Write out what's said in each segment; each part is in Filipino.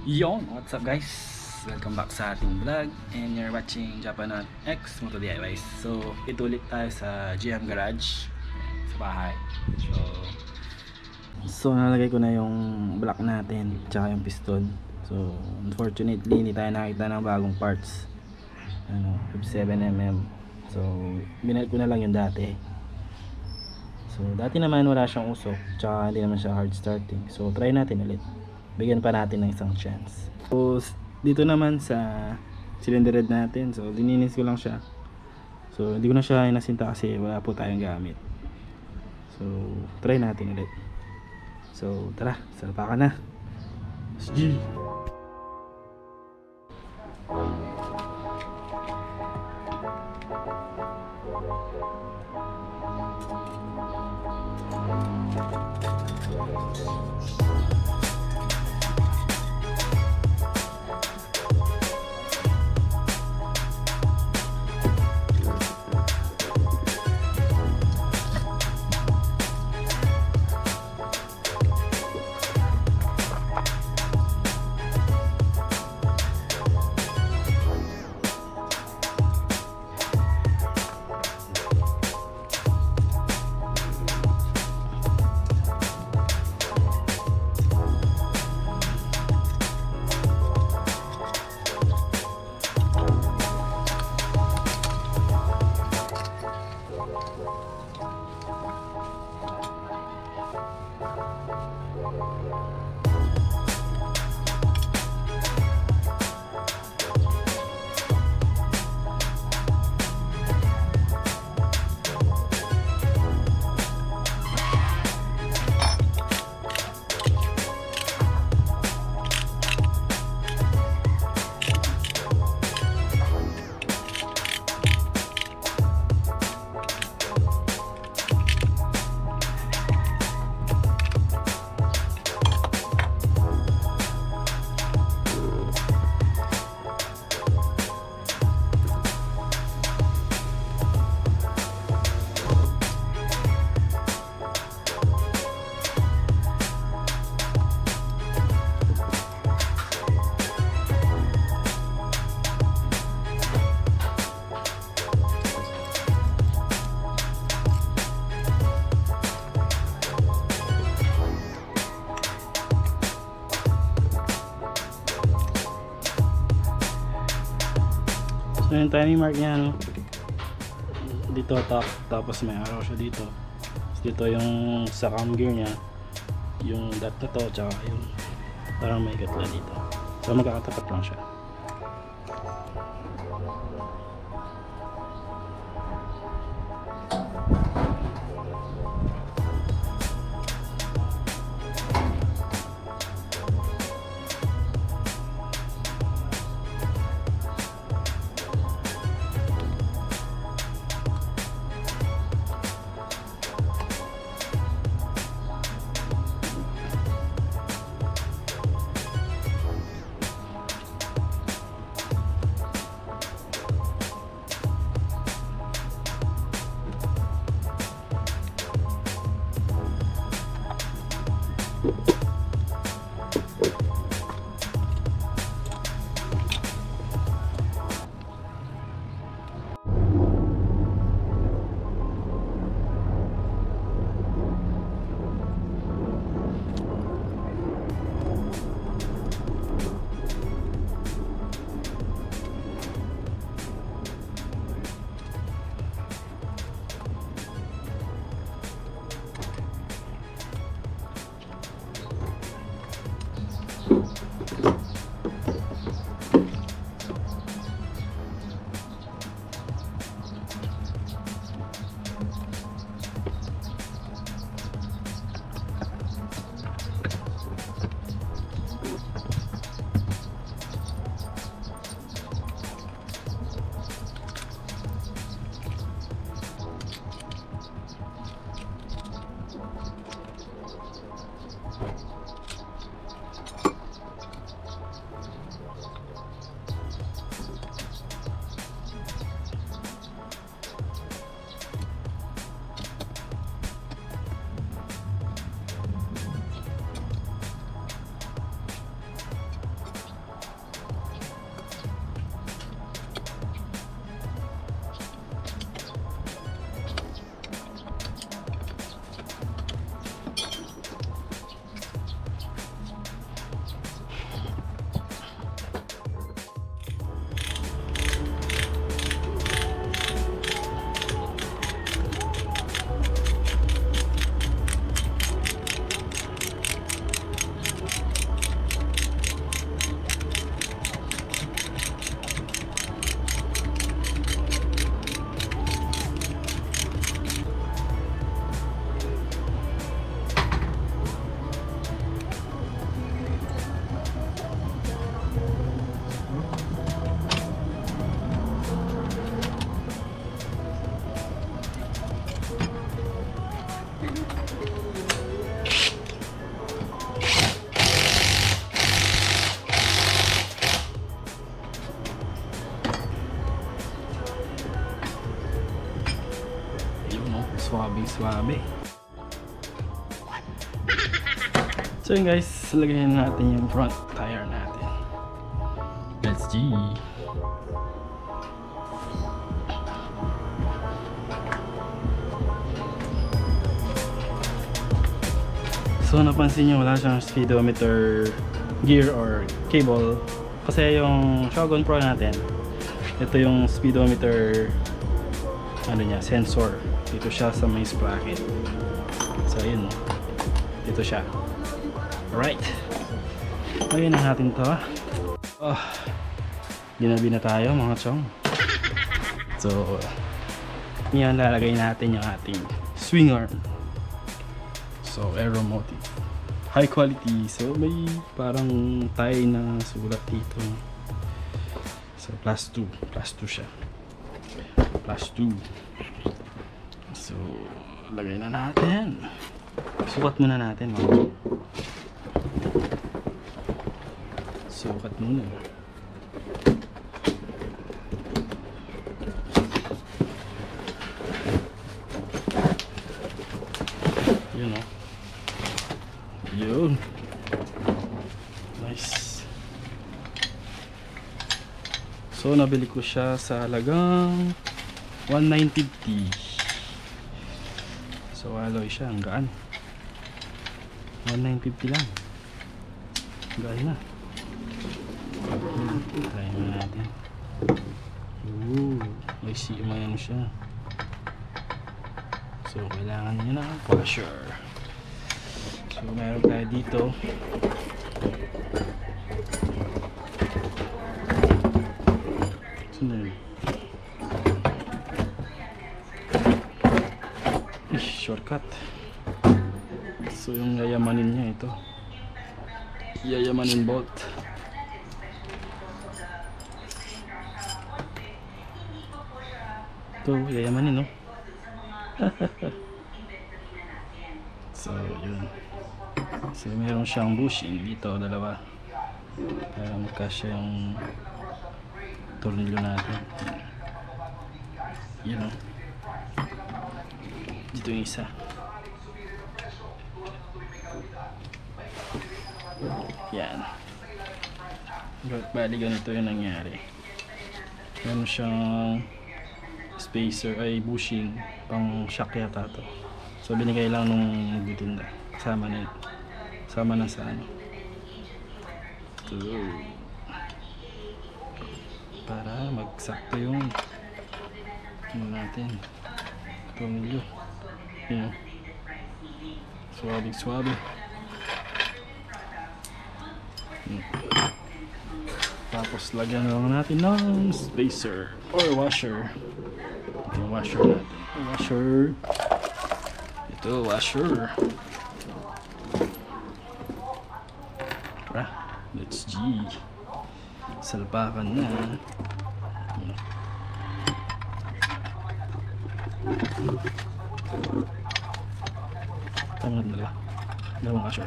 Yon, what's up guys? Welcome back sa ating vlog and you're watching japanotxmotodiys. So, ituloy tayo sa GM Garage sa bahay. So nalagay ko na yung block natin tsaka yung piston. So, unfortunately, hindi tayo nakita ng bagong parts. 7mm. So, binalik ko na lang yung dati. So, dati naman wala siyang usok tsaka hindi naman siya hard starting. So, try natin ulit. Bigyan pa natin ng isang chance. So dito naman sa cylinder head natin, so dininis ko lang siya. So hindi ko na siya inasinta kasi wala po tayong gamit. So try natin ulit. So tara, salpa ka na. G. So yung timing mark niya, dito tapos may arrow siya dito. Tapos dito yung sa cam gear niya, yung dot na to, tsaka yung parang may gatla dito. So magkakatapat lang siya. Swabe. So yun guys, lagayin natin yung front tire natin. Let's G. So napansin nyo wala siyang speedometer gear or cable kasi yung Shogun Pro natin, ito yung speedometer ano niya, sensor. Dito siya sa may sprocket. So ayun, dito siya. Alright, lagyan na natin to. Ginabi na tayo mga chong. So yan, lalagay natin yung ating swing arm. So aeromotive, high quality. So may parang tie na sulat dito. So +2 siya, +2. So lagay na natin. Sukat muna natin mga. Sukat muna. Yun o. Yun. Nice. So nabili ko siya sa halagang 1950. So alloy siya, ang gaan. 1950 lang. Gaan na. Try mo natin. May ano siya. So kailangan niya na washer. So meron tayo dito. Shortcut. So yung yayamanin niya ito. Yayamanin bolt. Ito yayamanin, no? So yun. So meron siyang bushing dito, dalawa, para magkasya yung tornilyo natin. Yun o. Dito yung isa. Yan. Bali ganito yung nangyari. Meron siyang spacer ay bushing pang shock yata to. So binigay lang nung nagtitinda. Sama na sa ano. Ito. Para magsakto yung ano natin. Tornilyo. Yan. Swabe. Tapos lagyan lang natin ng spacer or washer. Yung washer natin. Ito washer. Tara, let's G. Salpakan na. Tama na dalawang washer.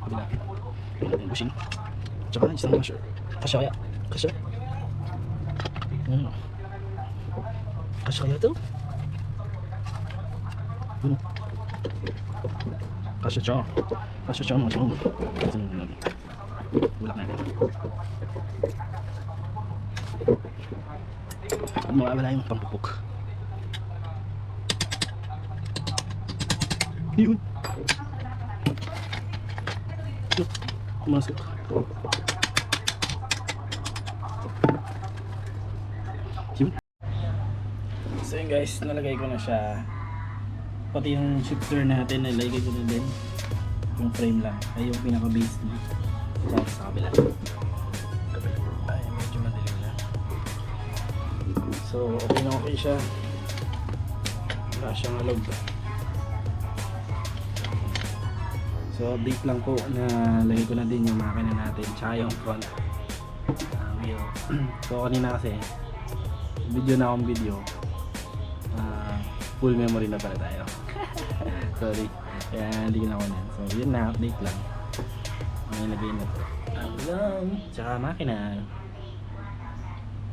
Kabila. Ayan, bushing. Tsaka isang washer. Kasya kaya? Kasya? Kasya kaya ito? Kasya siya mga chong. Bulak natin. Mawawala yung pampupok. Yun. Masuk. So yun guys, nalagay ko na siya. Pati yung shifter natin, nalagay ko na din. Yung frame lang, ay yung pinaka base niya. Sa kabila. Ay, medyo madilim na. So okay siya. Wala siyang alog. So update lang po na lagay ko na din yung makina natin tsaka yung front wheel. So kanina kasi akong video full memory na pala tayo. Sorry, kaya hindi na ako na. So yun na, update lang. May lagay na to ang lang tsaka makina.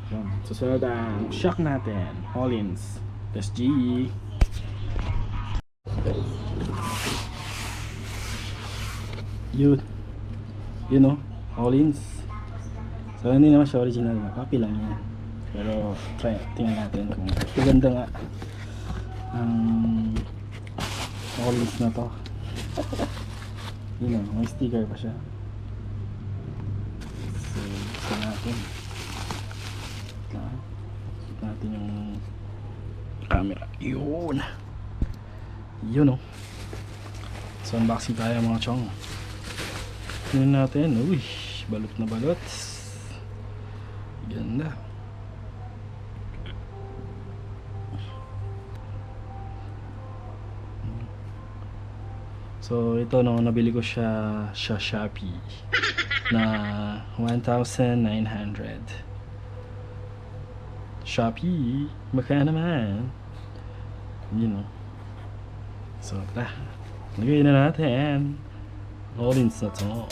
Yun. Susunod ang shock natin. Ohlins. SG. Yun. Yun o. Ohlins. So hindi naman siya original na. Copy lang yan. Pero tingnan natin kung maganda nga ang Ohlins na to. Yun o. May sticker pa siya. So gusto natin. Natin yung camera. Yun. Yun o. So unboxing tayo mga chong. Tingnan natin. Uy, balot na balot. Ganda. So ito no, nabili ko siya sa Shopee na 1,900. Shopee, baka naman. You know. So tara, lagay na natin. Ohlins na to.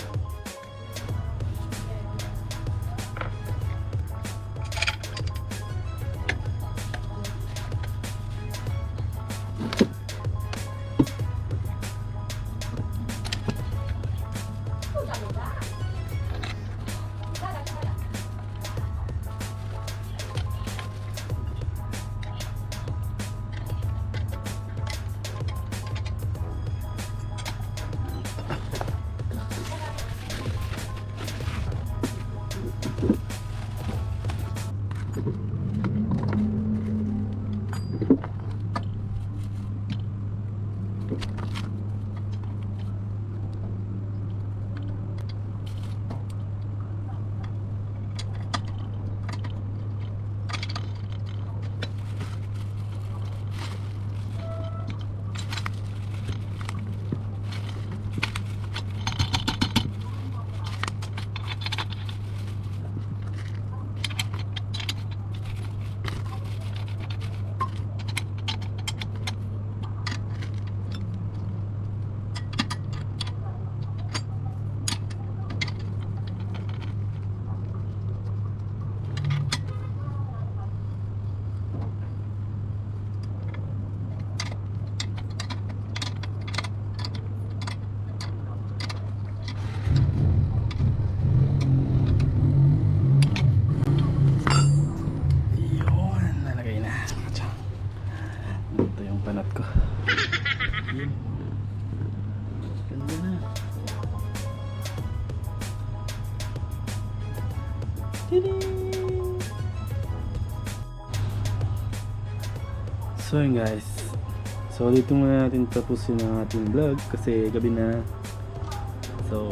Panat ko. Ganda na. So yun guys. So dito muna natin tapusin ang ating vlog kasi gabi na. So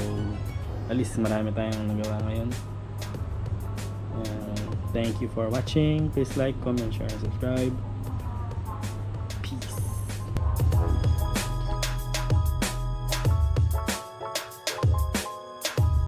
alis marami tayong nagawa ngayon. Thank you for watching. Please like, comment, share, and subscribe.